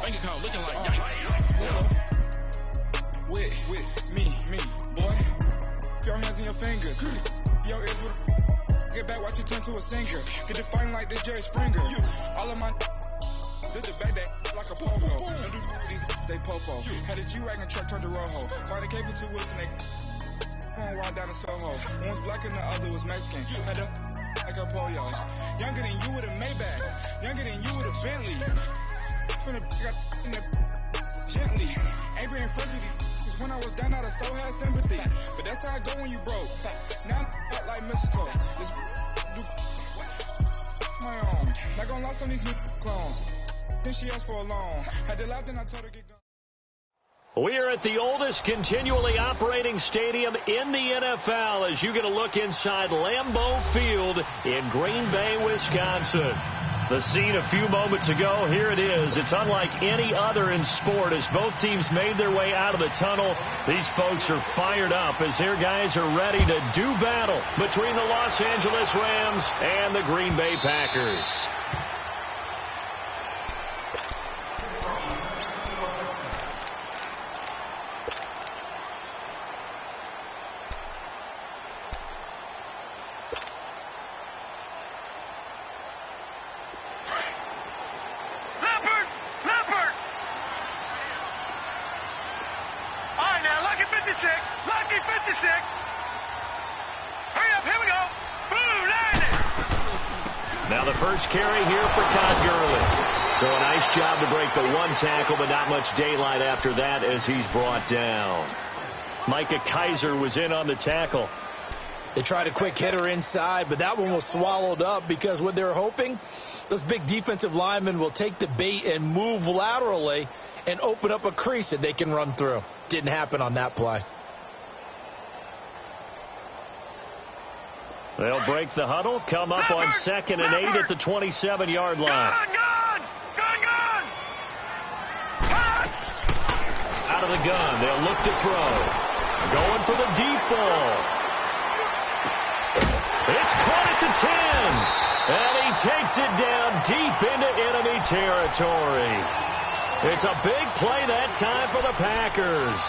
bank account looking like yikes. With me, boy. Your hands in your fingers. Your ears with get back, watch it turn to a singer. Get the fighting like this Jerry Springer. All of my did the back that like a pogo. Don't do these they popo. Had a G-Wagon truck turned to Rojo. Find a cable 2 wheels and they on ride down to Soho. One was black and the other was Mexican. Had a like a pollo. Younger than you with a Maybach. Younger than you with a Bentley. From the got in the gently. Ain't been friends with these. When I was down, I so had sympathy. But that's how I go when you broke. Now I'm like mistletoe. Just do my own. Not gonna lost on these new clones. Then she asked for a loan. Had to laugh, then I told her get gone. We are at the oldest continually operating stadium in the NFL as you get a look inside Lambeau Field in Green Bay, Wisconsin. The scene a few moments ago, here it is. It's unlike any other in sport as both teams made their way out of the tunnel. These folks are fired up as their guys are ready to do battle between the Los Angeles Rams and the Green Bay Packers. Now the first carry here for Todd Gurley. So a nice job to break the one tackle, but not much daylight after that as he's brought down. Micah Kaiser was in on the tackle. They tried a quick hitter inside, but that one was swallowed up because what they're hoping, those big defensive linemen will take the bait and move laterally and open up a crease that they can run through. Didn't happen on that play. They'll break the huddle, come up on 2nd and 8 at the 27-yard line. Gun! Out of the gun, they'll look to throw. Going for the deep ball. It's caught at the 10. And he takes it down deep into enemy territory. It's a big play that time for the Packers.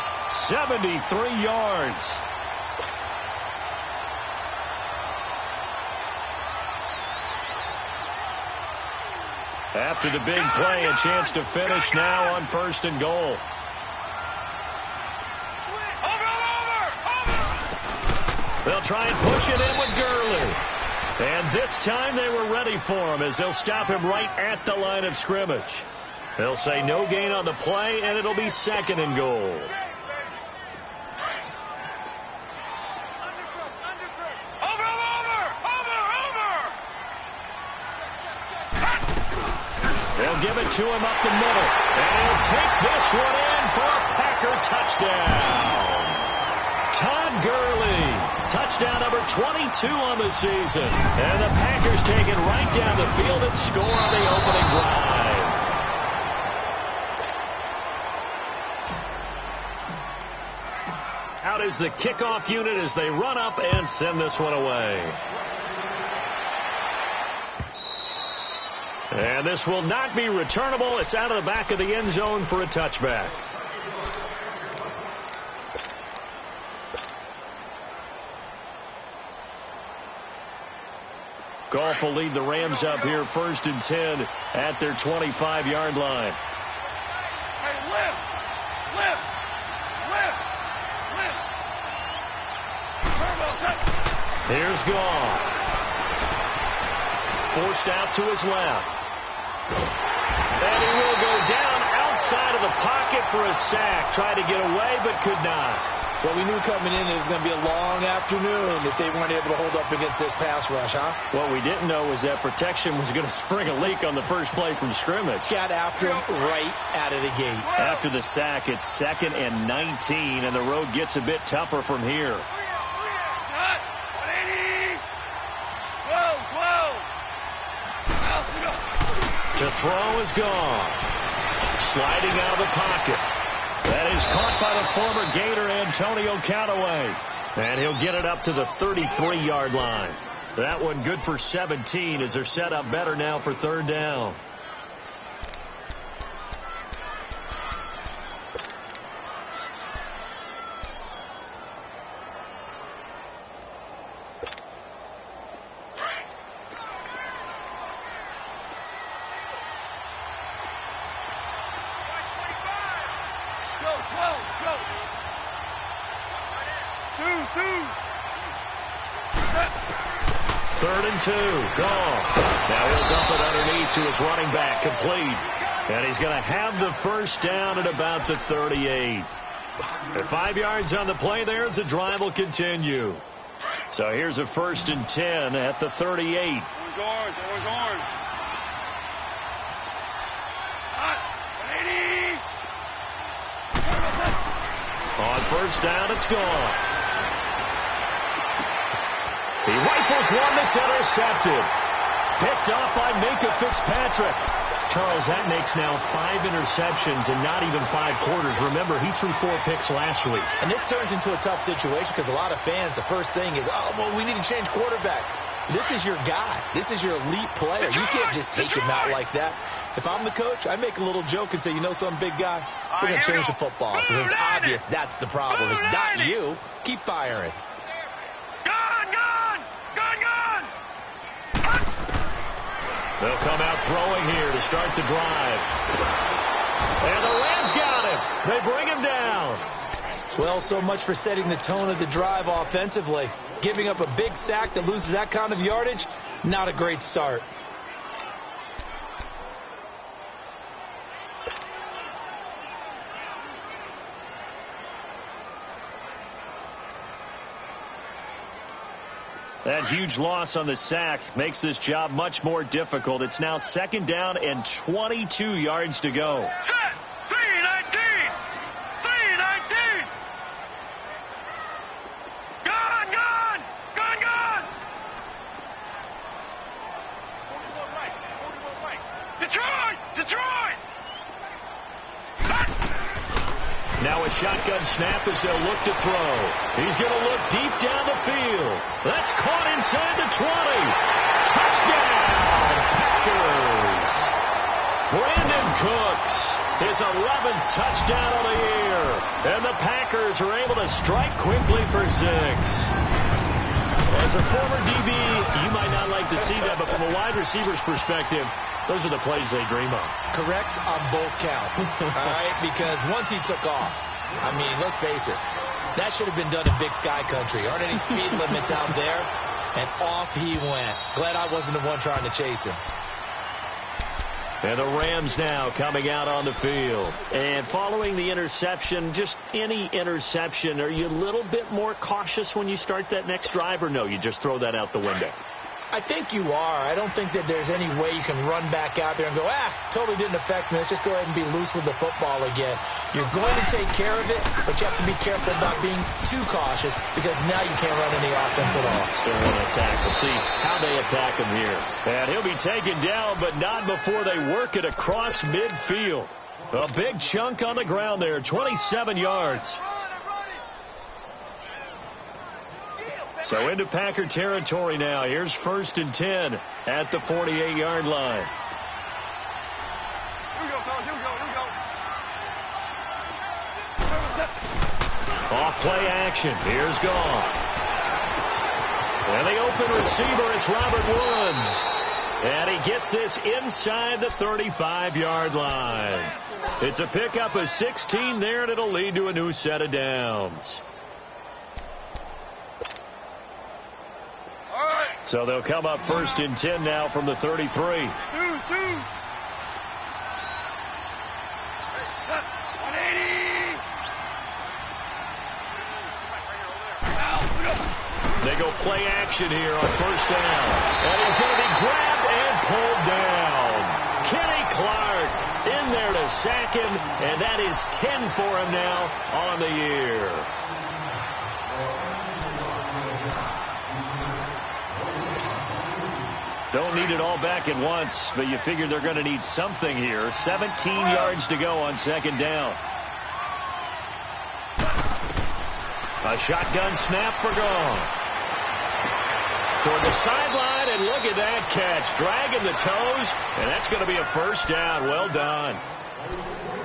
73 yards. After the big play, a chance to finish now on 1st and goal. They'll try and push it in with Gurley. And this time they were ready for him as they'll stop him right at the line of scrimmage. They'll say no gain on the play, and it'll be 2nd and goal. They'll give it to him up the middle. And he'll take this one in for a Packer touchdown. Todd Gurley. Touchdown number 22 on the season. And the Packers take it right down the field and score on the opening drive. Out is the kickoff unit as they run up and send this one away. And this will not be returnable. It's out of the back of the end zone for a touchback. Goff will lead the Rams up here 1st and 10 at their 25-yard line. Hey, lift! Here's Goff. Forced out to his left. And he will go down outside of the pocket for a sack. Tried to get away, but could not. Well, we knew coming in it was going to be a long afternoon if they weren't able to hold up against this pass rush, huh? What we didn't know was that protection was going to spring a leak on the first play from scrimmage. Got after him right out of the gate. After the sack, it's 2nd and 19, and the road gets a bit tougher from here. To throw is gone. Sliding out of the pocket. That is caught by the former Gator Antonio Callaway. And he'll get it up to the 33-yard line. That one good for 17 as they're set up better now for 3rd down. Go. 3rd and 2. Gone. Now he'll dump it underneath to his running back. Complete. And he's going to have the first down at about the 38. At 5 yards on the play there, as the drive will continue. So here's a 1st and 10 at the 38. Orange. Hot. 180. On first down, it's gone. He rifles one that's intercepted. Picked off by Minka Fitzpatrick. Charles, that makes now 5 interceptions and not even 5 quarters. Remember, he threw 4 picks last week. And this turns into a tough situation because a lot of fans, the first thing is, oh, well, we need to change quarterbacks. This is your guy. This is your elite player. You can't just take him out like that. If I'm the coach, I make a little joke and say, you know some big guy? We're going to change the football. So it's obvious that's the problem. It's not you. Keep firing. They'll come out throwing here to start the drive. And the Rams got him. They bring him down. Well, so much for setting the tone of the drive offensively. Giving up a big sack that loses that kind of yardage, not a great start. That huge loss on the sack makes this job much more difficult. It's now 2nd down and 22 yards to go. Set. 319. Gone. 41 right. Detroit. Now a shotgun snap as they'll look to throw. He's going to look deep down the field. That's caught inside the 20. Touchdown, Packers. Brandon Cooks, his 11th touchdown of the year. And the Packers are able to strike quickly for 6. As a former DB, you might not like to see that, but from a wide receiver's perspective, those are the plays they dream of. Correct on both counts. All right, because once he took off, I mean, let's face it, that should have been done in Big Sky Country. Aren't any speed limits out there? And off he went. Glad I wasn't the one trying to chase him. And the Rams now coming out on the field. And following the interception, just any interception, are you a little bit more cautious when you start that next drive, or no, you just throw that out the window? I think you are. I don't think that there's any way you can run back out there and go, totally didn't affect me. Let's just go ahead and be loose with the football again. You're going to take care of it, but you have to be careful about being too cautious because now you can't run any offense at all. Still want to attack. We'll see how they attack him here. And he'll be taken down, but not before they work it across midfield. A big chunk on the ground there, 27 yards. So into Packer territory now. Here's 1st and 10 at the 48-yard line. Here we go. Off play action. Here's gone. And the open receiver, it's Robert Woods. And he gets this inside the 35-yard line. It's a pickup of 16 there, and it'll lead to a new set of downs. So they'll come up 1st and 10 now from the 33. 180. They go play action here on 1st down. And he's going to be grabbed and pulled down. Kenny Clark in there to sack him, and that is 10 for him now on the year. Don't need it all back at once, but you figure they're going to need something here. 17 yards to go on 2nd down. A shotgun snap for gone. Toward the sideline, and look at that catch. Dragging the toes, and that's going to be a 1st down. Well done.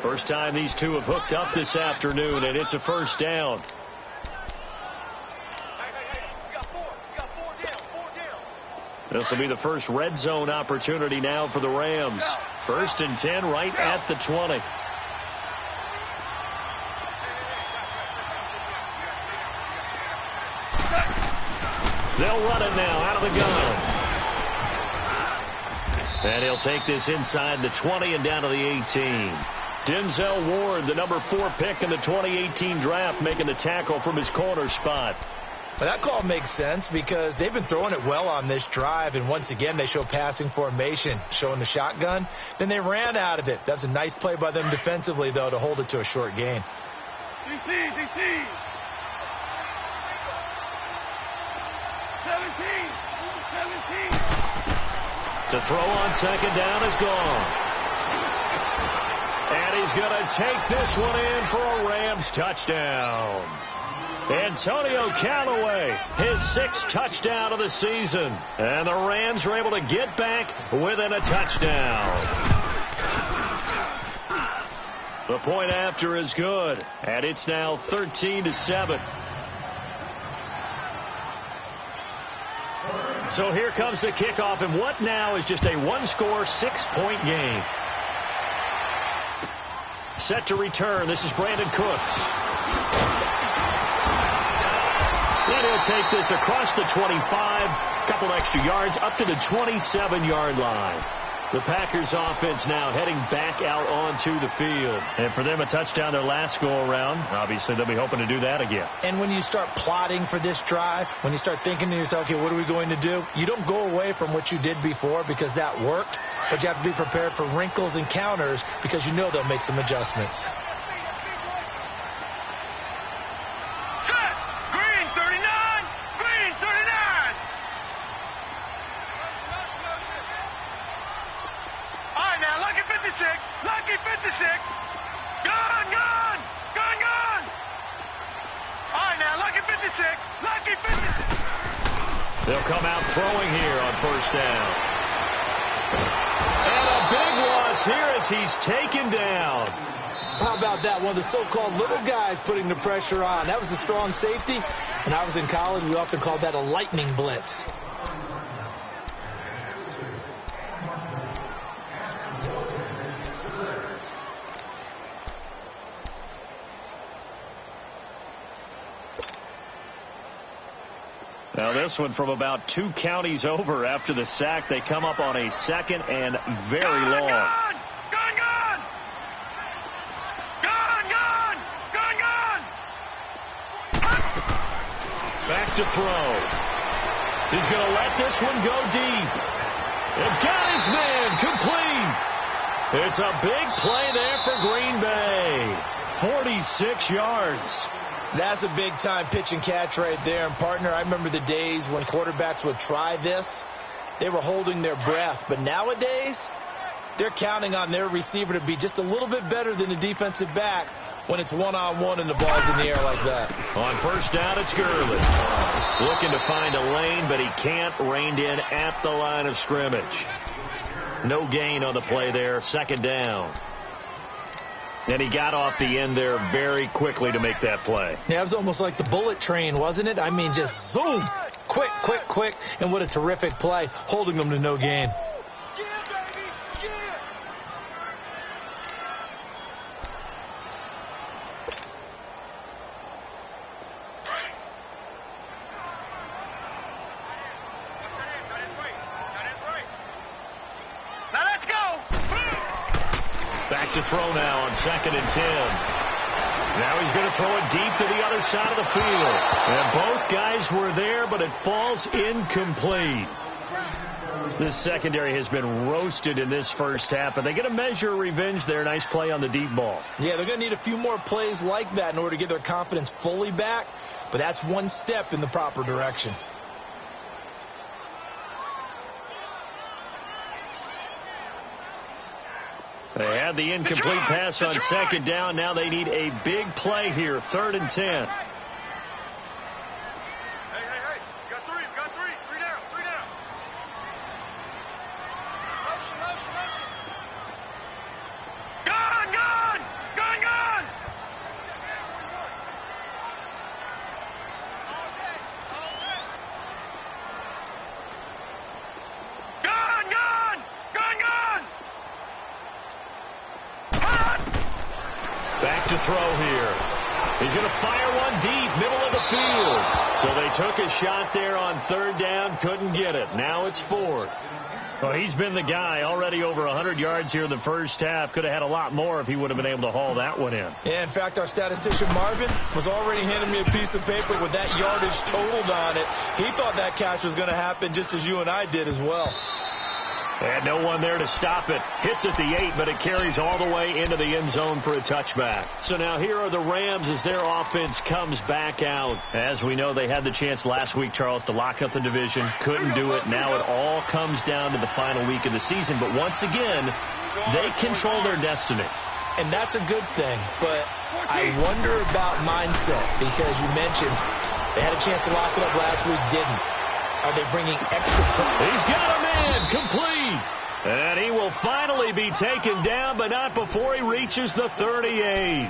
First time these two have hooked up this afternoon, and it's a 1st down. This will be the first red zone opportunity now for the Rams. 1st and 10 right at the 20. They'll run it now out of the gun. And he'll take this inside the 20 and down to the 18. Denzel Ward, the number 4 pick in the 2018 draft, making the tackle from his corner spot. Well, that call makes sense because they've been throwing it well on this drive, and once again they show passing formation, showing the shotgun. Then they ran out of it. That's a nice play by them defensively, though, to hold it to a short gain. DC. 17. To throw on second down is gone. And he's going to take this one in for a Rams touchdown. Antonio Callaway, his 6th touchdown of the season. And the Rams are able to get back within a touchdown. The point after is good, and it's now 13-7. So here comes the kickoff, and what now is just a one-score, 6-point game. Set to return. This is Brandon Cooks. And he'll take this across the 25, couple extra yards, up to the 27-yard line. The Packers offense now heading back out onto the field. And for them, a touchdown their last go-around. Obviously, they'll be hoping to do that again. And when you start plotting for this drive, when you start thinking to yourself, okay, what are we going to do? You don't go away from what you did before because that worked, but you have to be prepared for wrinkles and counters because you know they'll make some adjustments. Set. Green 39. Green 39. All right, now, Lucky 56. Lucky 56. Gun. All right, now, Lucky 56. Lucky 56. They'll come out throwing here on first down. And a big loss here as he's taken down. How about that? One of the so-called little guys putting the pressure on. That was a strong safety. When I was in college, we often called that a lightning blitz. Now this one from about 2 counties over after the sack. They come up on a 2nd and very long. Gun. Back to throw. He's going to let this one go deep. And got his man complete. It's a big play there for Green Bay. 46 yards. That's a big-time pitch and catch right there. And, partner, I remember the days when quarterbacks would try this. They were holding their breath. But nowadays, they're counting on their receiver to be just a little bit better than the defensive back when it's one-on-one and the ball's in the air like that. On first down, it's Gurley. Looking to find a lane, but he can't. Reined in at the line of scrimmage. No gain on the play there. 2nd down. And he got off the end there very quickly to make that play. Yeah, it was almost like the bullet train, wasn't it? I mean, just zoom. Quick. And what a terrific play, holding them to no gain. To throw now on 2nd and 10. Now he's going to throw it deep to the other side of the field. And both guys were there, but it falls incomplete. This secondary has been roasted in this first half, but they get a measure of revenge there. Nice play on the deep ball. Yeah, they're going to need a few more plays like that in order to get their confidence fully back, but that's one step in the proper direction. They had the incomplete pass on 2nd down. Now they need a big play here. 3rd and 10. Hey. You got three. Three down. Motion. Gun. Back to throw here. He's going to fire one deep, middle of the field. So they took a shot there on third down, couldn't get it. Now it's fourth. Well, he's been the guy already over 100 yards here in the first half. Could have had a lot more if he would have been able to haul that one in. Yeah, in fact, our statistician Marvin was already handing me a piece of paper with that yardage totaled on it. He thought that catch was going to happen just as you and I did as well. And no one there to stop it. Hits at the 8, but it carries all the way into the end zone for a touchback. So now here are the Rams as their offense comes back out. As we know, they had the chance last week, Charles, to lock up the division. Couldn't do it. Now it all comes down to the final week of the season. But once again, they control their destiny. And that's a good thing. But I wonder about mindset because you mentioned they had a chance to lock it up last week, didn't. Are they bringing extra points? He's got a man complete. And he will finally be taken down, but not before he reaches the 38.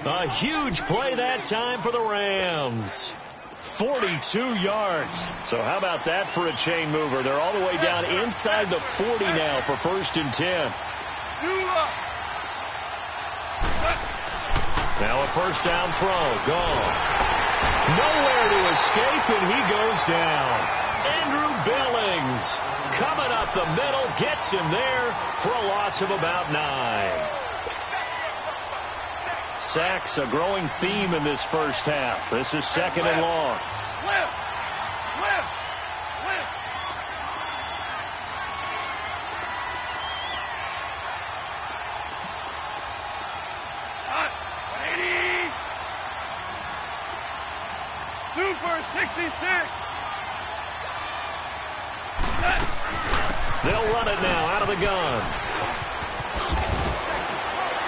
A huge play that time for the Rams. 42 yards. So how about that for a chain mover? They're all the way down inside the 40 now for 1st and 10. Now a first down throw. Gone. Nowhere to escape, and he goes down. Andrew Billings coming up the middle, gets him there for a loss of about 9. Sacks, a growing theme in this first half. This is 2nd and long. Super 66. They'll run it now out of the gun.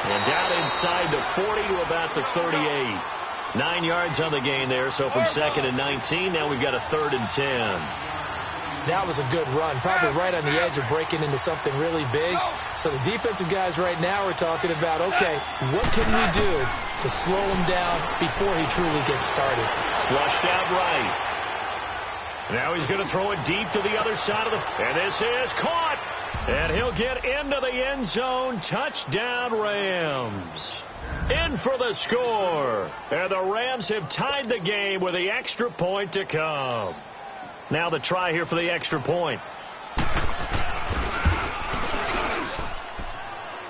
And down inside the 40 to about the 38. 9 yards on the gain there, so from 2nd and 19, now we've got a 3rd and 10. That was a good run, probably right on the edge of breaking into something really big. So the defensive guys right now are talking about, okay, what can we do to slow him down before he truly gets started? Flushed out right. Now he's going to throw it deep to the other side of the... And this is caught. And he'll get into the end zone. Touchdown, Rams. In for the score. And the Rams have tied the game with the extra point to come. Now the try here for the extra point.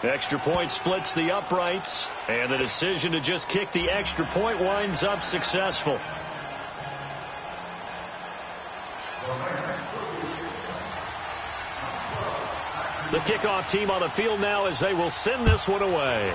Extra point splits the uprights. And the decision to just kick the extra point winds up successful. The kickoff team on the field now as they will send this one away.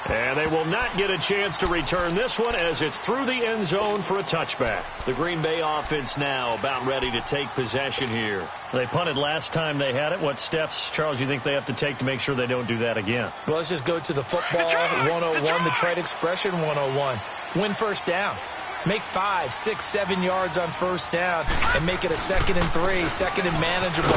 And they will not get a chance to return this one as it's through the end zone for a touchback. The Green Bay offense now about ready to take possession here. They punted last time they had it. What steps, Charles, you think they have to take to make sure they don't do that again? Well, let's just go to the football 101, the trade expression 101. Win first down. Make 5, 6, 7 yards on first down and make it a 2nd and 3, 2nd and manageable.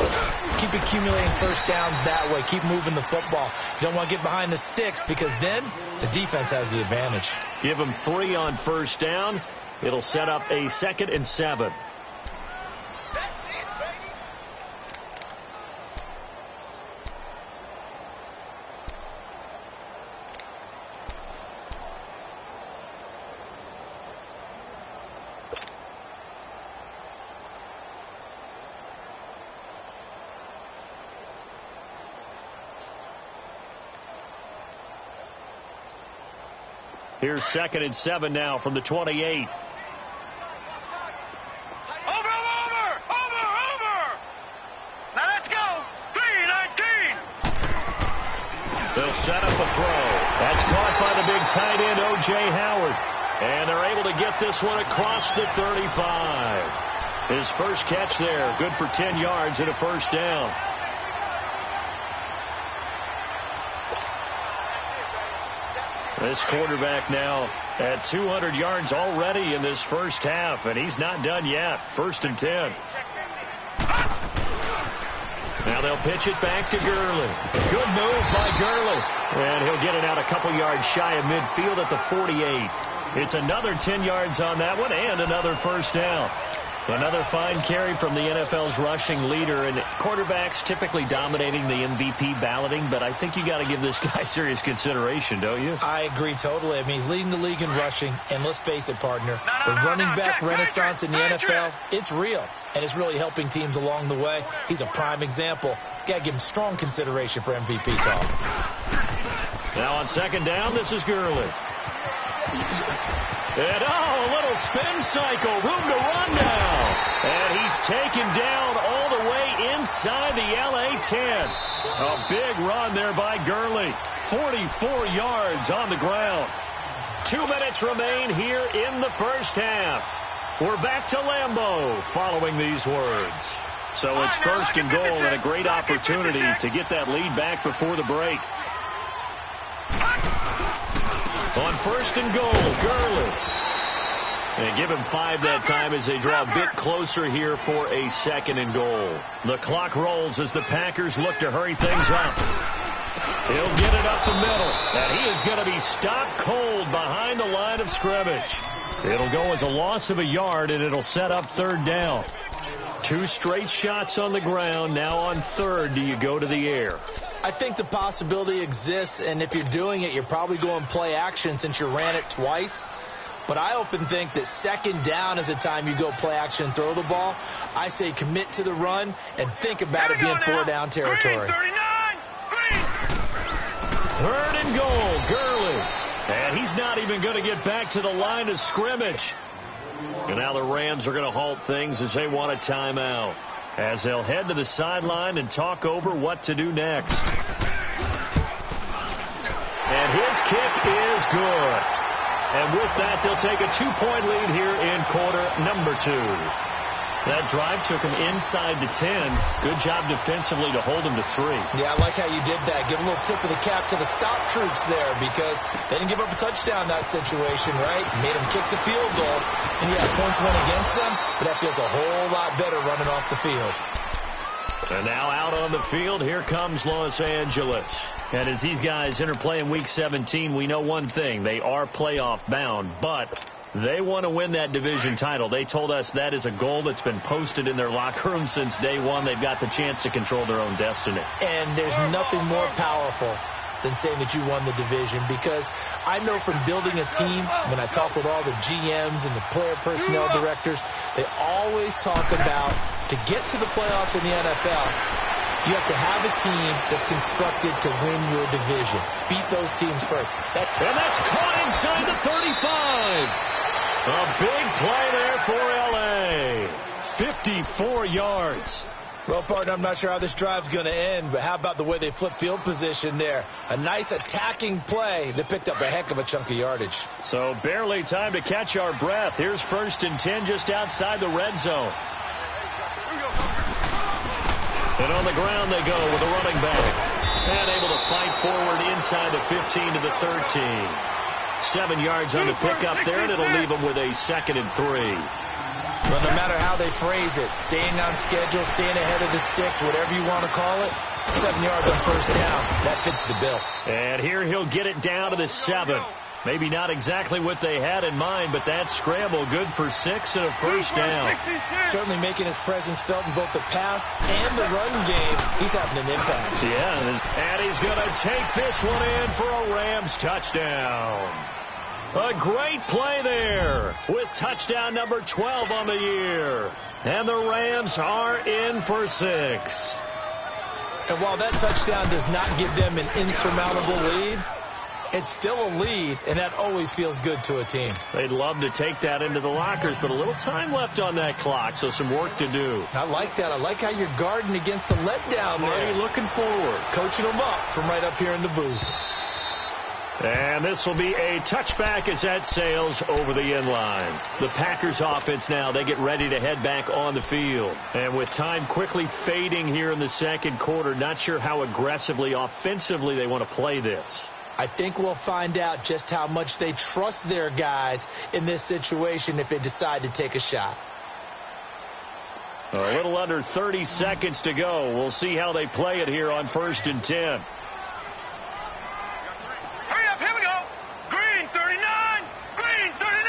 Keep accumulating first downs that way. Keep moving the football. You don't want to get behind the sticks because then the defense has the advantage. Give them 3 on first down. It'll set up a 2nd and 7. Here's 2nd and 7 now from the 28. Over. Now let's go. 3-19. They'll set up a throw. That's caught by the big tight end, O.J. Howard. And they're able to get this one across the 35. His first catch there, good for 10 yards and a first down. This quarterback now at 200 yards already in this first half, and he's not done yet. 1st and 10. Now they'll pitch it back to Gurley. Good move by Gurley. And he'll get it out a couple yards shy of midfield at the 48. It's another 10 yards on that one and another first down. Another fine carry from the NFL's rushing leader, and quarterbacks typically dominating the MVP balloting, but I think you got to give this guy serious consideration, don't you? I agree totally. I mean, he's leading the league in rushing, and let's face it, partner, the running back renaissance in the NFL, it's real, and it's really helping teams along the way. He's a prime example. Got to give him strong consideration for MVP talk. Now on second down, this is Gurley. And, a little spin cycle, room to run now. And he's taken down all the way inside the LA 10. A big run there by Gurley. 44 yards on the ground. 2 minutes remain here in the first half. We're back to Lambeau following these words. So it's first and goal and a great opportunity to get that lead back before the break. On first and goal, Gurley. And give him 5 that time as they draw a bit closer here for a second and goal. The clock rolls as the Packers look to hurry things up. He'll get it up the middle, and he is going to be stopped cold behind the line of scrimmage. It'll go as a loss of a yard, and it'll set up third down. 2 straight shots on the ground. Now on third, do you go to the air? I think the possibility exists, and if you're doing it, you're probably going play action since you ran it twice. But I often think that second down is the time you go play action and throw the ball. I say commit to the run and think about it being 4 down territory. Third and goal, Gurley. And he's not even going to get back to the line of scrimmage. And now the Rams are going to halt things as they want a timeout, as they'll head to the sideline and talk over what to do next. And his kick is good. And with that, they'll take a 2-point lead here in quarter number 2. That drive took him inside the 10. Good job defensively to hold him to 3. Yeah, I like how you did that. Give a little tip of the cap to the stop troops there, because they didn't give up a touchdown in that situation, right? Made them kick the field goal. And yeah, points went against them, but that feels a whole lot better running off the field. And now out on the field, here comes Los Angeles. And as these guys interplay in Week 17, we know one thing. They are playoff bound, but they want to win that division title. They told us that is a goal that's been posted in their locker room since day one. They've got the chance to control their own destiny. And there's nothing more powerful than saying that you won the division, because I know from building a team, when I talk with all the GMs and the player personnel directors, they always talk about, to get to the playoffs in the NFL, you have to have a team that's constructed to win your division. Beat those teams first. And that's caught inside the 35. A big play there for L.A. 54 yards. Well, partner, I'm not sure how this drive's going to end, but how about the way they flip field position there? A nice attacking play that picked up a heck of a chunk of yardage. So barely time to catch our breath. Here's first and 10 just outside the red zone. And on the ground they go with a running back. And able to fight forward inside the 15 to the 13. 7 yards on the pickup there, and it'll leave them with a 2nd and 3. Well, no matter how they phrase it, staying on schedule, staying ahead of the sticks, whatever you want to call it, 7 yards on first down. That fits the bill. And here he'll get it down to the 7. Maybe not exactly what they had in mind, but that scramble good for 6 and a first down. Certainly making his presence felt in both the pass and the run game. He's having an impact. Yeah, and he's going to take this one in for a Rams touchdown. A great play there with touchdown number 12 on the year. And the Rams are in for 6. And while that touchdown does not give them an insurmountable lead, it's still a lead, and that always feels good to a team. They'd love to take that into the lockers, but a little time left on that clock, so some work to do. I like that. I like how you're guarding against a letdown there. Marty looking forward. Coaching them up from right up here in the booth. And this will be a touchback as that sails over the end line. The Packers offense now, they get ready to head back on the field. And with time quickly fading here in the second quarter, not sure how aggressively, offensively they want to play this. I think we'll find out just how much they trust their guys in this situation if they decide to take a shot. A little under 30 seconds to go. We'll see how they play it here on first and 10. Hurry up, here we go. Green 39, green 39.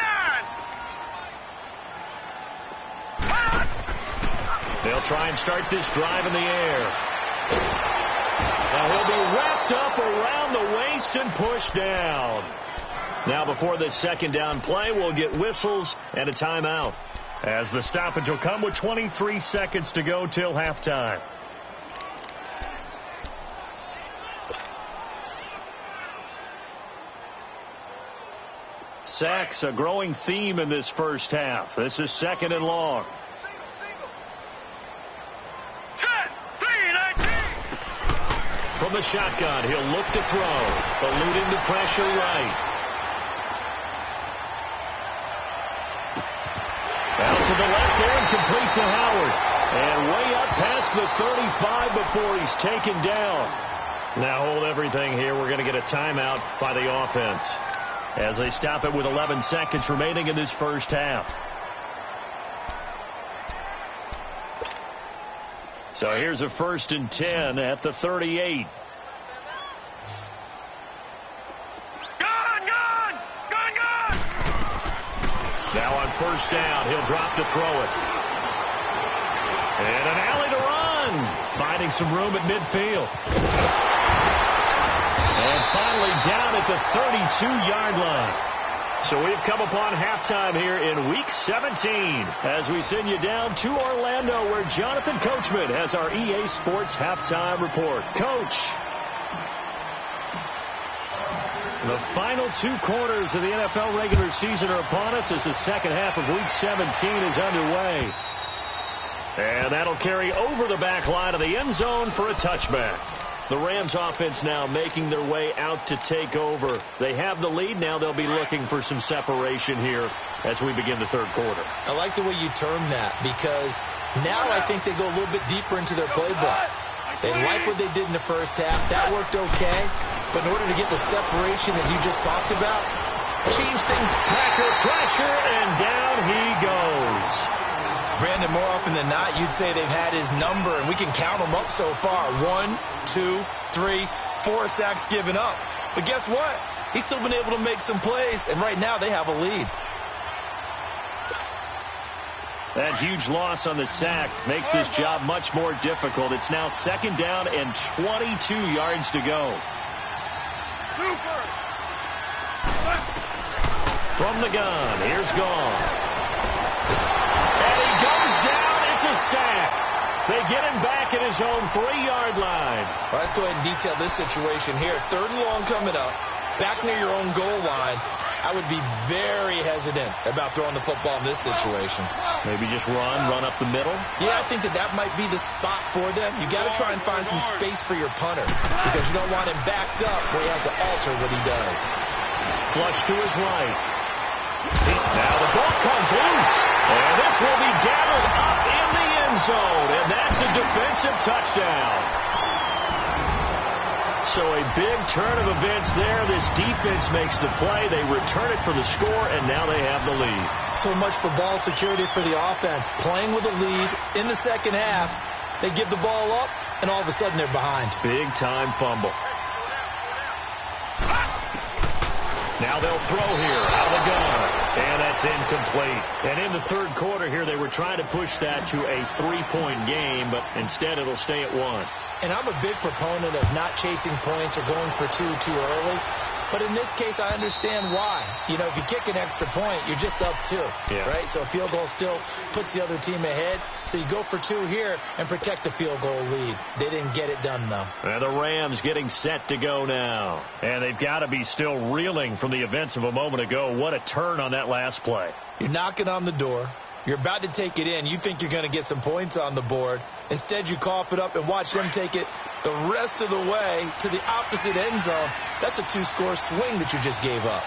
They'll try and start this drive in the air. Now he'll be wrapped up around the waist and pushed down. Now before this second down play, we'll get whistles and a timeout, as the stoppage will come with 23 seconds to go till halftime. Sacks, a growing theme in this first half. This is second and long. From the shotgun, he'll look to throw, eluding the pressure right. Out to the left there and complete to Howard. And way up past the 35 before he's taken down. Now hold everything here. We're going to get a timeout by the offense, as they stop it with 11 seconds remaining in this first half. So here's a 1st and 10 at the 38. Now on 1st down, he'll drop to throw it. And an alley to run. Finding some room at midfield. And finally down at the 32-yard line. So we've come upon halftime here in Week 17 as we send you down to Orlando, where Jonathan Coachman has our EA Sports halftime report. Coach. The final 2 quarters of the NFL regular season are upon us as the second half of Week 17 is underway. And that'll carry over the back line of the end zone for a touchback. The Rams offense now making their way out to take over. They have the lead. Now they'll be looking for some separation here as we begin the third quarter. I like the way you term that, because now I think they go a little bit deeper into their playbook. They like what they did in the first half. That worked okay. But in order to get the separation that you just talked about, change things. Packer pressure, and down he goes. Brandon, more often than not, you'd say they've had his number, and we can count them up so far. 1, 2, 3, 4 sacks given up. But guess what? He's still been able to make some plays, and right now they have a lead. That huge loss on the sack makes this job much more difficult. It's now 2nd down and 22 yards to go. From the gun, here's Gone. And he goes down. It's a sack. They get him back at his own 3-yard line. Well, let's go ahead and detail this situation here. 3rd and long coming up. Back near your own goal line. I would be very hesitant about throwing the football in this situation. Maybe just run up the middle? Yeah, I think that might be the spot for them. You got to try and find some space for your punter, because you don't want him backed up where he has to alter what he does. Flush to his right. Now the ball comes loose. And this will be gathered up in the end zone. And that's a defensive touchdown. So a big turn of events there. This defense makes the play. They return it for the score, and now they have the lead. So much for ball security for the offense. Playing with a lead in the second half. They give the ball up, and all of a sudden they're behind. Big-time fumble. Now they'll throw here out of the gun. And that's incomplete. And in the third quarter here, they were trying to push that to a 3-point game, but instead it'll stay at 1. And I'm a big proponent of not chasing points or going for 2 too early. But in this case, I understand why. You know, if you kick an extra point, you're just up 2, right? So a field goal still puts the other team ahead. So you go for 2 here and protect the field goal lead. They didn't get it done, though. And the Rams getting set to go now. And they've got to be still reeling from the events of a moment ago. What a turn on that last play. You're knocking on the door. You're about to take it in. You think you're going to get some points on the board. Instead, you cough it up and watch them take it the rest of the way to the opposite end zone. That's a 2-score swing that you just gave up.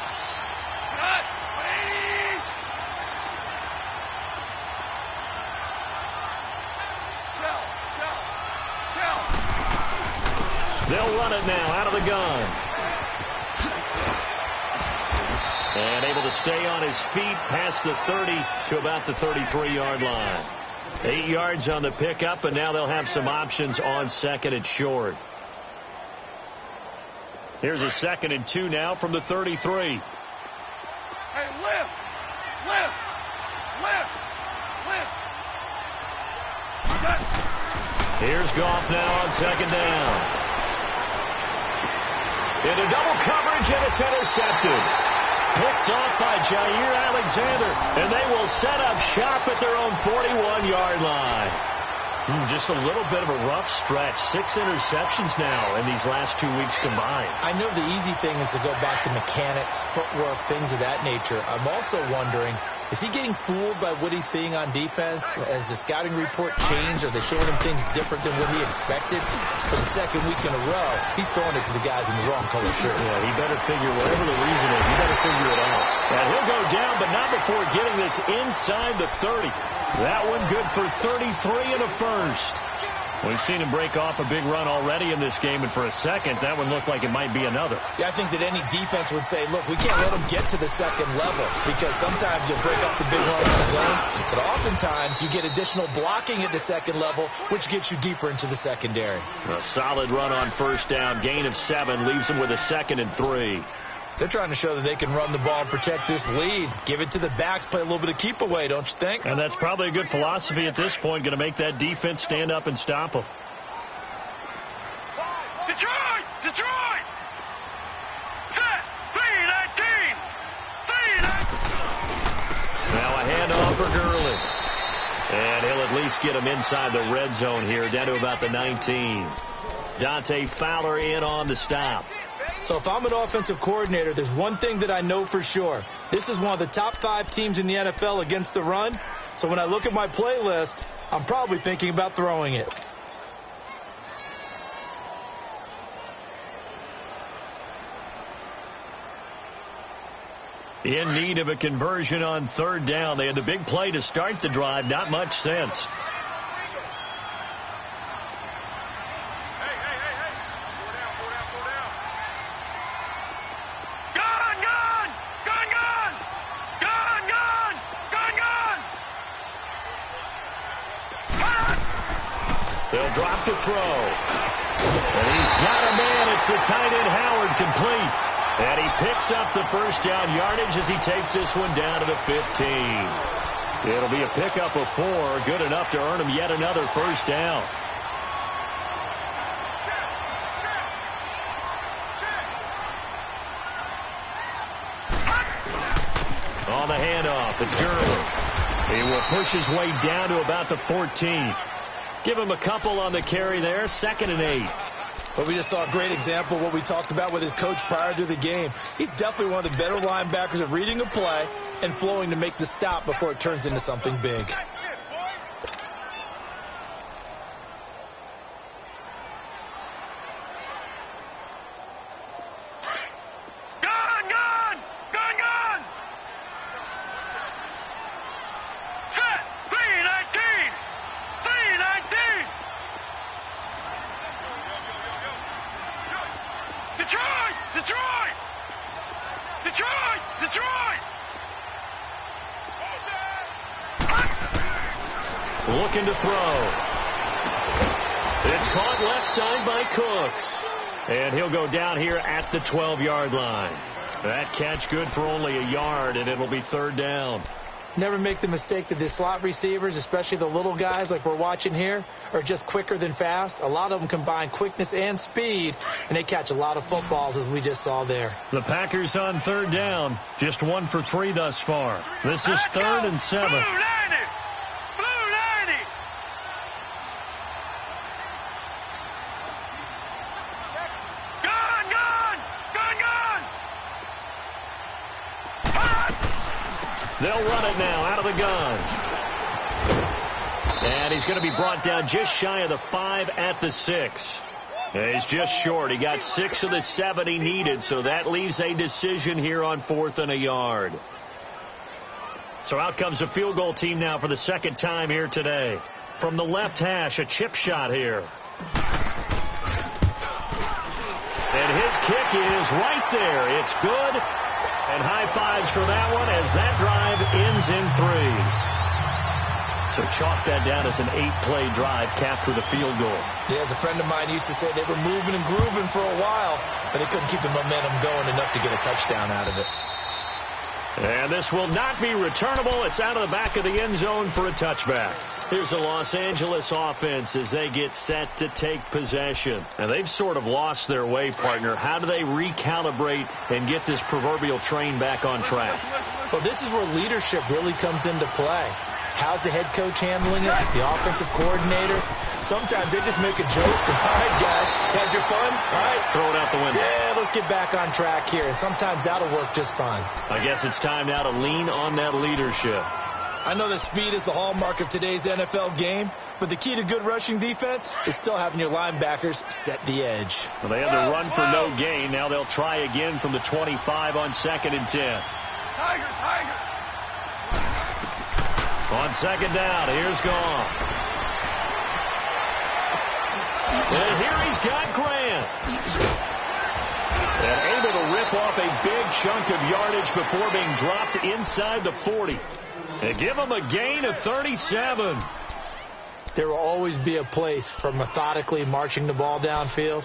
They'll run it now out of the gun. And able to stay on his feet past the 30 to about the 33-yard line. 8 yards on the pickup, and now they'll have some options on 2nd and short. Here's a 2nd and 2 now from the 33. Hey, lift! Lift! Lift! Lift! Here's Goff now on second down. Into double coverage, and it's intercepted. Picked off by Jair Alexander, and they will set up shop at their own 41-yard line. Just a little bit of a rough stretch. 6 interceptions now in these last 2 weeks combined. I know the easy thing is to go back to mechanics, footwork, things of that nature. I'm also wondering, is he getting fooled by what he's seeing on defense? Has the scouting report changed? Are they showing him things different than what he expected? For the second week in a row, he's throwing it to the guys in the wrong color shirts. Yeah, he better figure, whatever the reason is, he better figure it out. And he'll go down, but not before getting this inside the 30. That one good for 33 and a first. We've seen him break off a big run already in this game, and for a second, that one looked like it might be another. Yeah, I think that any defense would say, look, we can't let him get to the second level, because sometimes you'll break up the big run on his own, but oftentimes you get additional blocking at the second level, which gets you deeper into the secondary. A solid run on first down, gain of 7, leaves him with a 2nd and 3. They're trying to show that they can run the ball and protect this lead. Give it to the backs, play a little bit of keep away, don't you think? And that's probably a good philosophy at this point, going to make that defense stand up and stop them. Detroit! Detroit! Set! 3-19! 3-19! Now a handoff for Gurley. And he'll at least get him inside the red zone here, down to about the 19. Dante Fowler in on the stop. So if I'm an offensive coordinator, there's one thing that I know for sure. This is one of the top 5 teams in the NFL against the run. So when I look at my playlist, I'm probably thinking about throwing it. In need of a conversion on third down. They had the big play to start the drive. Not much sense. They'll drop the throw. And he's got a man. It's the tight end Howard, complete. And he picks up the first down yardage as he takes this one down to the 15. It'll be a pickup of 4. Good enough to earn him yet another first down. On the handoff, it's Gurley. He will push his way down to about the 14. Give him a couple on the carry there. 2nd and 8. But we just saw a great example of what we talked about with his coach prior to the game. He's definitely one of the better linebackers at reading a play and flowing to make the stop before it turns into something big. Looking to throw. It's caught left side by Cooks. And he'll go down here at the 12-yard line. That catch good for only a yard, and it'll be 3rd down. Never make the mistake that the slot receivers, especially the little guys like we're watching here, are just quicker than fast. A lot of them combine quickness and speed, and they catch a lot of footballs, as we just saw there. The Packers on 3rd down. Just 1 for 3 thus far. This is 3rd and 7. Blue 90! Blue 90! Gun! Gun! Gun! Gun! They'll run it now out of the gun. And he's going to be brought down just shy of the 5 at the 6. He's just short. He got 6 of the 7 he needed, so that leaves a decision here on 4th and a yard. So out comes a field goal team now for the 2nd time here today. From the left hash, a chip shot here. And his kick is right there. It's good. And high fives for that one as that drive ends in 3. So chalk that down as an 8-play drive, capped with a field goal. Yeah, as a friend of mine used to say, they were moving and grooving for a while, but they couldn't keep the momentum going enough to get a touchdown out of it. And this will not be returnable. It's out of the back of the end zone for a touchback. Here's the Los Angeles offense as they get set to take possession. And they've sort of lost their way, partner. How do they recalibrate and get this proverbial train back on track? Well, this is where leadership really comes into play. How's the head coach handling it? The offensive coordinator? Sometimes they just make a joke. All right, guys, had your fun? All right. Throw it out the window. Yeah, let's get back on track here. And sometimes that'll work just fine. I guess it's time now to lean on that leadership. I know that speed is the hallmark of today's NFL game, but the key to good rushing defense is still having your linebackers set the edge. Well, they had to run for no gain. Now they'll try again from the 25 on 2nd and 10. Tiger. On 2nd down, here's Goff. And here he's got Grant. And able to rip off a big chunk of yardage before being dropped inside the 40. And give him a gain of 37. There will always be a place for methodically marching the ball downfield.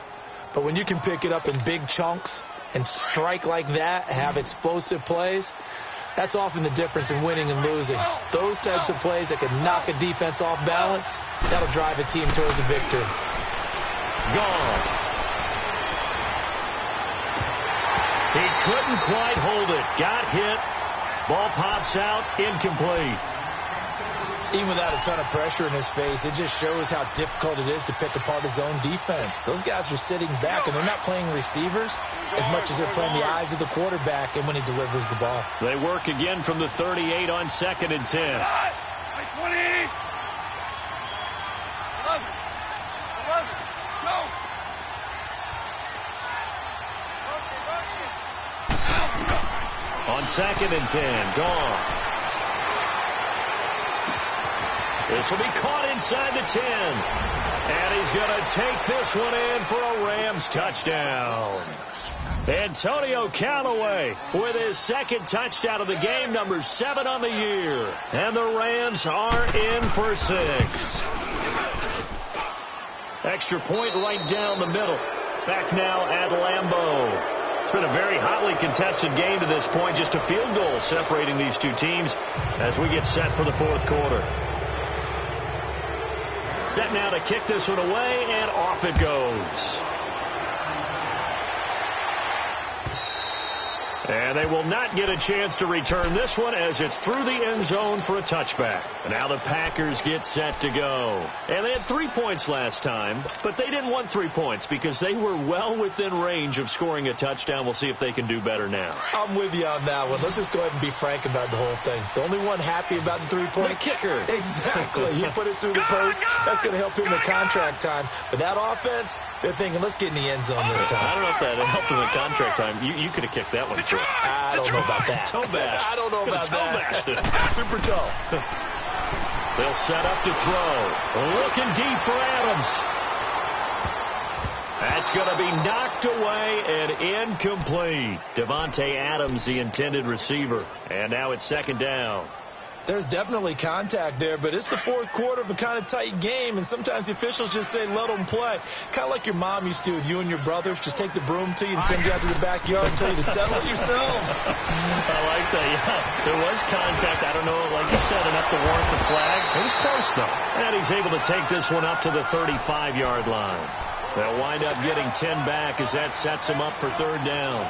But when you can pick it up in big chunks and strike like that, have explosive plays, that's often the difference in winning and losing. Those types of plays that can knock a defense off balance, that'll drive a team towards a victory. Gone. He couldn't quite hold it. Got hit. Ball pops out, incomplete. Even without a ton of pressure in his face, it just shows how difficult it is to pick apart his own defense. Those guys are sitting back, and they're not playing receivers as much as they're playing the eyes of the quarterback and when he delivers the ball. They work again from the 38 on 2nd and 10. 20. 11. Go. On 2nd and 10, gone. This will be caught inside the 10. And he's going to take this one in for a Rams touchdown. Antonio Callaway with his 2nd touchdown of the game, number 7 on the year. And the Rams are in for 6. Extra point right down the middle. Back now at Lambeau. It's been a very hotly contested game to this point. Just a field goal separating these two teams as we get set for the 4th quarter. Set now to kick this one away, and off it goes. And they will not get a chance to return this one as it's through the end zone for a touchback. And now the Packers get set to go. And they had 3 points last time, but they didn't want 3 points because they were well within range of scoring a touchdown. We'll see if they can do better now. I'm with you on that one. Let's just go ahead and be frank about the whole thing. The only one happy about the 3-point? The kicker. Exactly. He put it through the post. That's going to help him in contract time. But that offense, they're thinking, let's get in the end zone this time. I don't know if that helped him in contract time. You could have kicked that one through. I don't know about that. I don't know about that. Super toe. They'll set up to throw. Looking deep for Adams. That's going to be knocked away and incomplete. Devontae Adams, the intended receiver. And now it's 2nd down. There's definitely contact there, but it's the 4th quarter of a kind of tight game, and sometimes the officials just say, let them play. Kind of like your mom used to with you and your brothers. Just take the broom to you and send you out to the backyard and tell you to settle it yourselves. I like that, yeah. There was contact. I don't know, like you said, enough to warrant the flag. It was close, though. And he's able to take this one up to the 35-yard line. They'll wind up getting 10 back as that sets him up for 3rd down.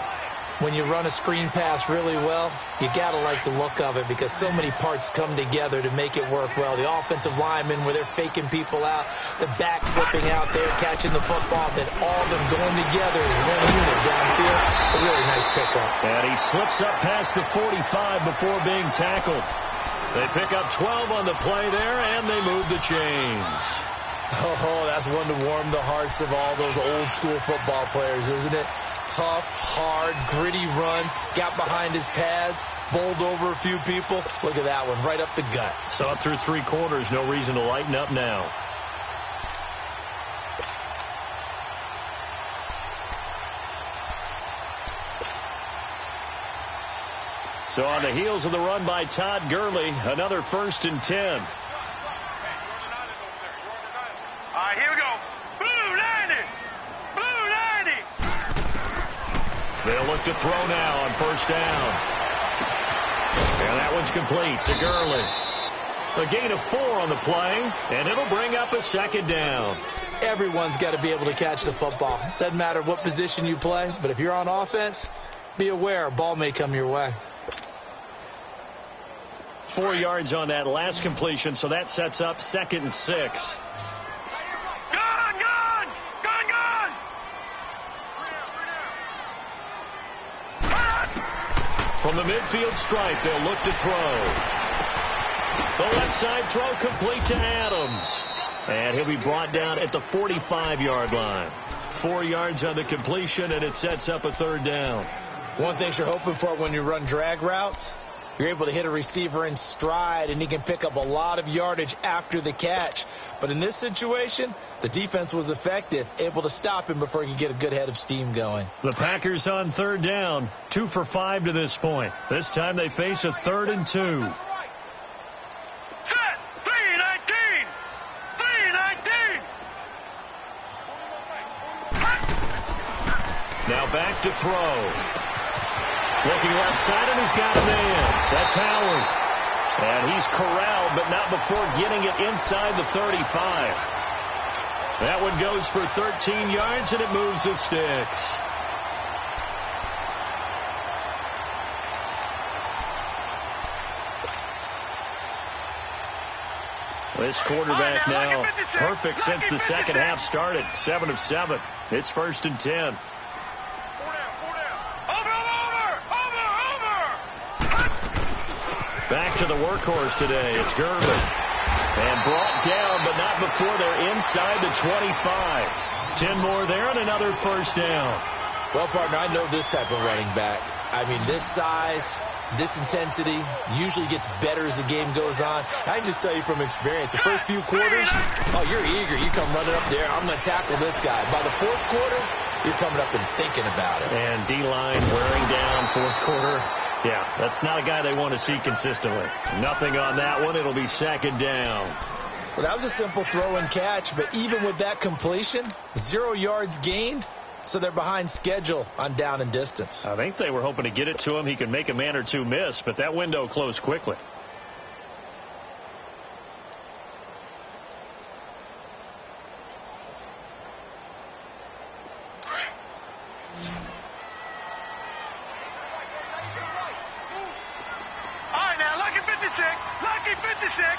When you run a screen pass really well, you got to like the look of it because so many parts come together to make it work well. The offensive linemen where they're faking people out, the back slipping out there, catching the football, then all of them going together as one unit downfield. A really nice pickup. And he slips up past the 45 before being tackled. They pick up 12 on the play there, and they move the chains. Oh, that's one to warm the hearts of all those old school football players, isn't it? Tough, hard, gritty run, got behind his pads, bowled over a few people. Look at that one, right up the gut. So up through 3 quarters, no reason to lighten up now. So on the heels of the run by Todd Gurley, another 1st and 10. All right, here we go. Blue 90. Blue 90. They'll look to throw now on 1st down. And that one's complete to Gurley. A gain of 4 on the play, and it'll bring up a second down. Everyone's got to be able to catch the football. Doesn't matter what position you play, but if you're on offense, be aware a ball may come your way. 4 yards on that last completion, so that sets up 2nd and 6. From the midfield stripe, they'll look to throw. The left side throw complete to Adams. And he'll be brought down at the 45-yard line. 4 yards on the completion, and it sets up a 3rd down. One thing you're hoping for when you run drag routes, you're able to hit a receiver in stride, and he can pick up a lot of yardage after the catch. But in this situation, the defense was effective, able to stop him before he could get a good head of steam going. The Packers on 3rd down, 2 for 5 to this point. This time they face a 3rd and 2. Now back to throw. Looking left side, and he's got a man. That's Howard. And he's corralled, but not before getting it inside the 35. That one goes for 13 yards, and it moves the sticks. This quarterback now perfect since the second half started. 7 of 7. It's 1st and 10. Back to the workhorse today. It's Gervin. And brought down, but not before they're inside the 25. 10 more there and another 1st down. Well, partner, I know this type of running back. I mean, this size, this intensity usually gets better as the game goes on. I can just tell you from experience, the first few quarters, oh, you're eager. You come running up there. I'm going to tackle this guy. By the 4th quarter, you're coming up and thinking about it. And D-line wearing down 4th quarter. Yeah, that's not a guy they want to see consistently. Nothing on that one. It'll be 2nd down. Well, that was a simple throw and catch, but even with that completion, 0 yards gained, so they're behind schedule on down and distance. I think they were hoping to get it to him. He could make a man or two miss, but that window closed quickly. Lucky 56.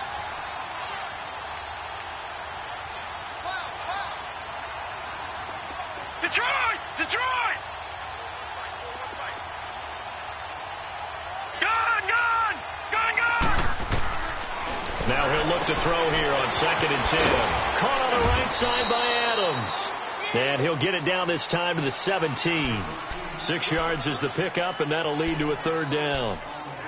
Detroit! Detroit! Gone! Now he'll look to throw here on 2nd and 10. Caught on the right side by Adams. And he'll get it down this time to the 17. 6 yards is the pickup, and that'll lead to a 3rd down.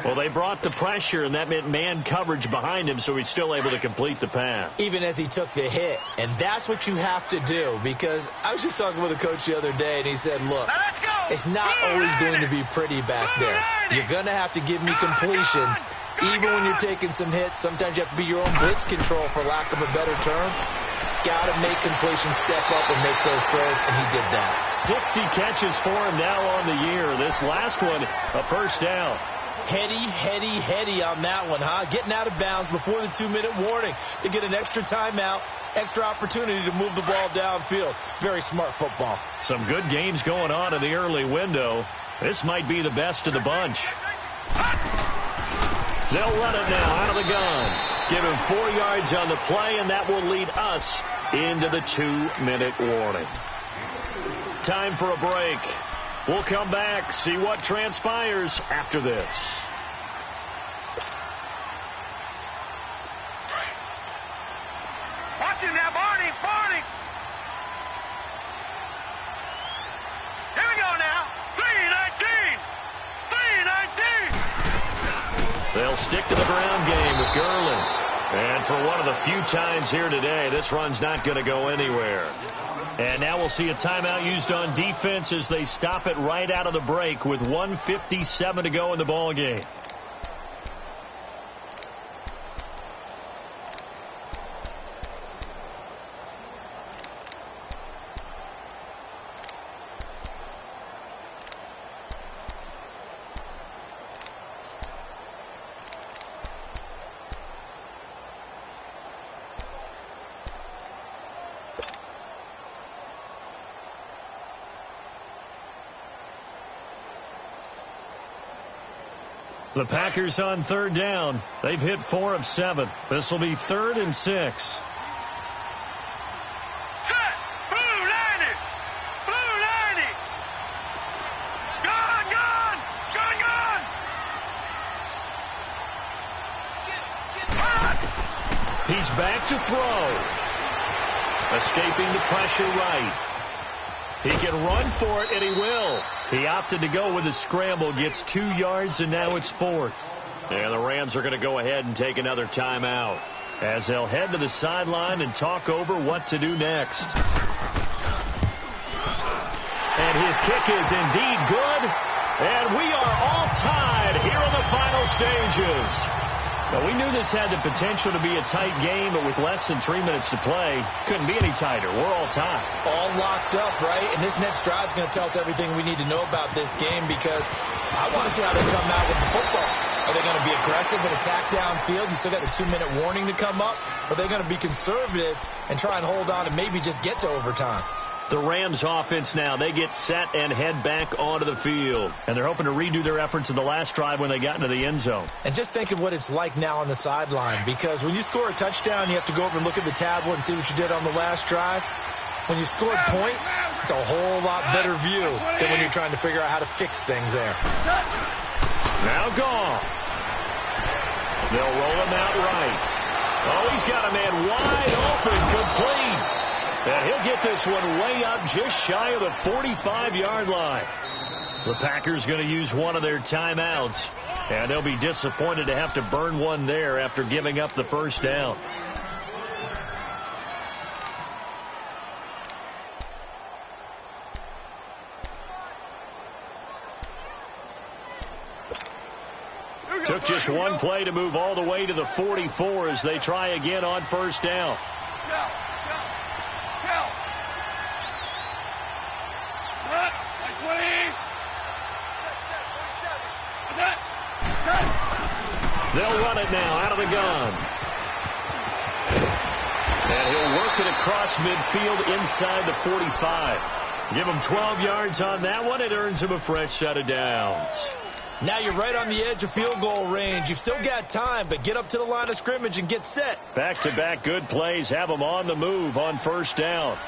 Well, they brought the pressure, and that meant man coverage behind him, so he's still able to complete the pass. Even as he took the hit. And that's what you have to do, because I was just talking with a coach the other day, and he said, look, it's not always going to be pretty back there. You're going to have to give me completions. Even when you're taking some hits, sometimes you have to be your own blitz control, for lack of a better term. Got to make completions step up and make those throws, and he did that. 60 catches for him now on the year. This last one, a 1st down. Heady on that one, huh? Getting out of bounds before the 2-minute warning. They get an extra timeout, extra opportunity to move the ball downfield. Very smart football. Some good games going on in the early window. This might be the best of the bunch. They'll run it now out of the gun. Give him 4 yards on the play, and that will lead us into the 2-minute warning. Time for a break. We'll come back, see what transpires after this. Watch him now, Barney. Here we go now. 3-19. They'll stick to the ground game with Gerlin. And for one of the few times here today, this run's not going to go anywhere. And now we'll see a timeout used on defense as they stop it right out of the break with 1:57 to go in the ball game. The Packers on third down. They've hit 4 of 7. This will be 3rd and 6. Set! Blue 90! Blue 90! Gone! Gone! Gone! Gone! He's back to throw. Escaping the pressure right. He can run for it, and he will. He opted to go with a scramble, gets 2 yards, and now it's 4th. And the Rams are going to go ahead and take another timeout as they'll head to the sideline and talk over what to do next. And his kick is indeed good, and we are all tied here in the final stages. Well, we knew this had the potential to be a tight game, but with less than 3 minutes to play, couldn't be any tighter. We're all tied. All locked up, right? And this next drive is going to tell us everything we need to know about this game, because I want to see how they come out with the football. Are they going to be aggressive and attack downfield? You still got the 2-minute warning to come up. Or are they going to be conservative and try and hold on and maybe just get to overtime? The Rams offense now, they get set and head back onto the field. And they're hoping to redo their efforts in the last drive when they got into the end zone. And just think of what it's like now on the sideline, because when you score a touchdown, you have to go over and look at the tablet and see what you did on the last drive. When you scored points, it's a whole lot better view than when you're trying to figure out how to fix things there. Now gone. They'll roll him out right. Oh, he's got a man wide open, complete. And he'll get this one way up just shy of the 45-yard line. The Packers going to use one of their timeouts, and they'll be disappointed to have to burn one there after giving up the first down. Took just one play to move all the way to the 44 as they try again on first down. They'll run it now out of the gun. And he'll work it across midfield inside the 45. Give him 12 yards on that one. It earns him a fresh set of downs. Now you're right on the edge of field goal range. You've still got time, but get up to the line of scrimmage and get set. Back-to-back good plays have them on the move on first down.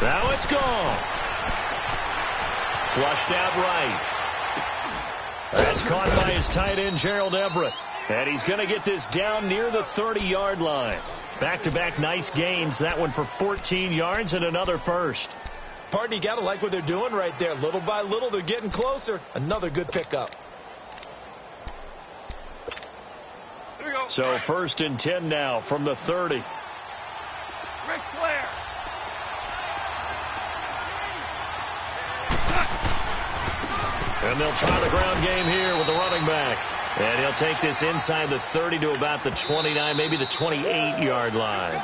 Now it's gone. Flushed out right. That's caught by his tight end, Gerald Everett. And he's going to get this down near the 30-yard line. Back-to-back nice gains. That one for 14 yards and another first. Pardon, you got to like what they're doing right there. Little by little, they're getting closer. Another good pickup. So 1st and 10 now from the 30. Ric Flair. And they'll try the ground game here with the running back. And he'll take this inside the 30 to about the 29, maybe the 28-yard line.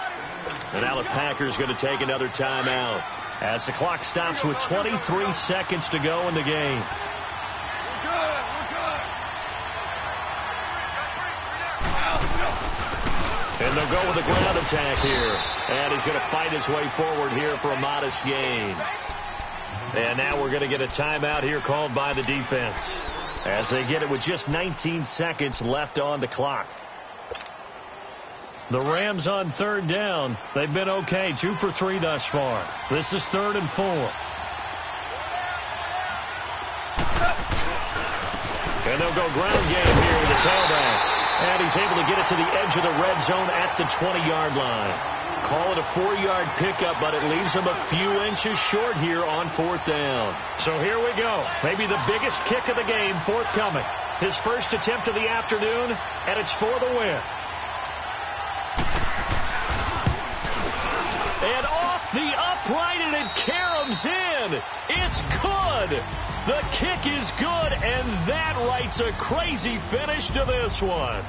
And now the Packers going to take another timeout as the clock stops with 23 seconds to go in the game. And they'll go with the ground attack here. And he's going to fight his way forward here for a modest gain. And now we're going to get a timeout here called by the defense as they get it with just 19 seconds left on the clock. The Rams on third down. They've been okay, 2 for 3 thus far. This is 3rd and 4. And they'll go ground game here with the tailback. And he's able to get it to the edge of the red zone at the 20-yard line. Call it a 4-yard pickup, but it leaves him a few inches short here on 4th down. So here we go. Maybe the biggest kick of the game forthcoming. His first attempt of the afternoon, and it's for the win. And off the upright, and it caroms in. It's good. The kick is good, and that writes a crazy finish to this one.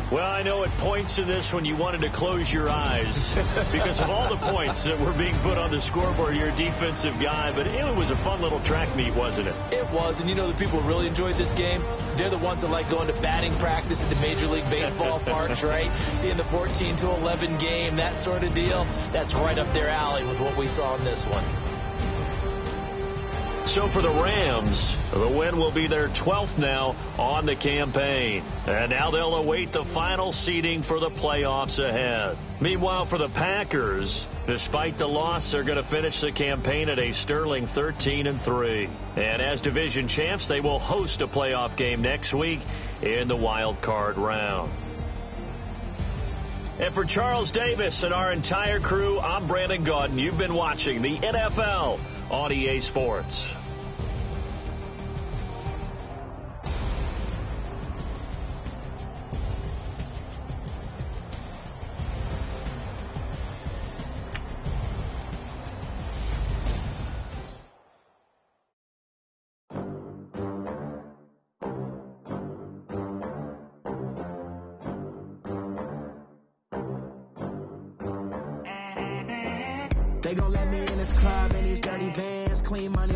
Well, I know at points in this when you wanted to close your eyes because of all the points that were being put on the scoreboard. You're a defensive guy, but it was a fun little track meet, wasn't it? It was, and you know the people who really enjoyed this game? They're the ones that like going to batting practice at the Major League Baseball parks, right? Seeing the 14-11 game, that sort of deal. That's right up their alley with what we saw in this one. So for the Rams, the win will be their 12th now on the campaign. And now they'll await the final seeding for the playoffs ahead. Meanwhile, for the Packers, despite the loss, they're going to finish the campaign at a sterling 13-3. And as division champs, they will host a playoff game next week in the wild card round. And for Charles Davis and our entire crew, I'm Brandon Gaudin. You've been watching the NFL on EA Sports. They gon' let me in this club in these dirty vans, clean money.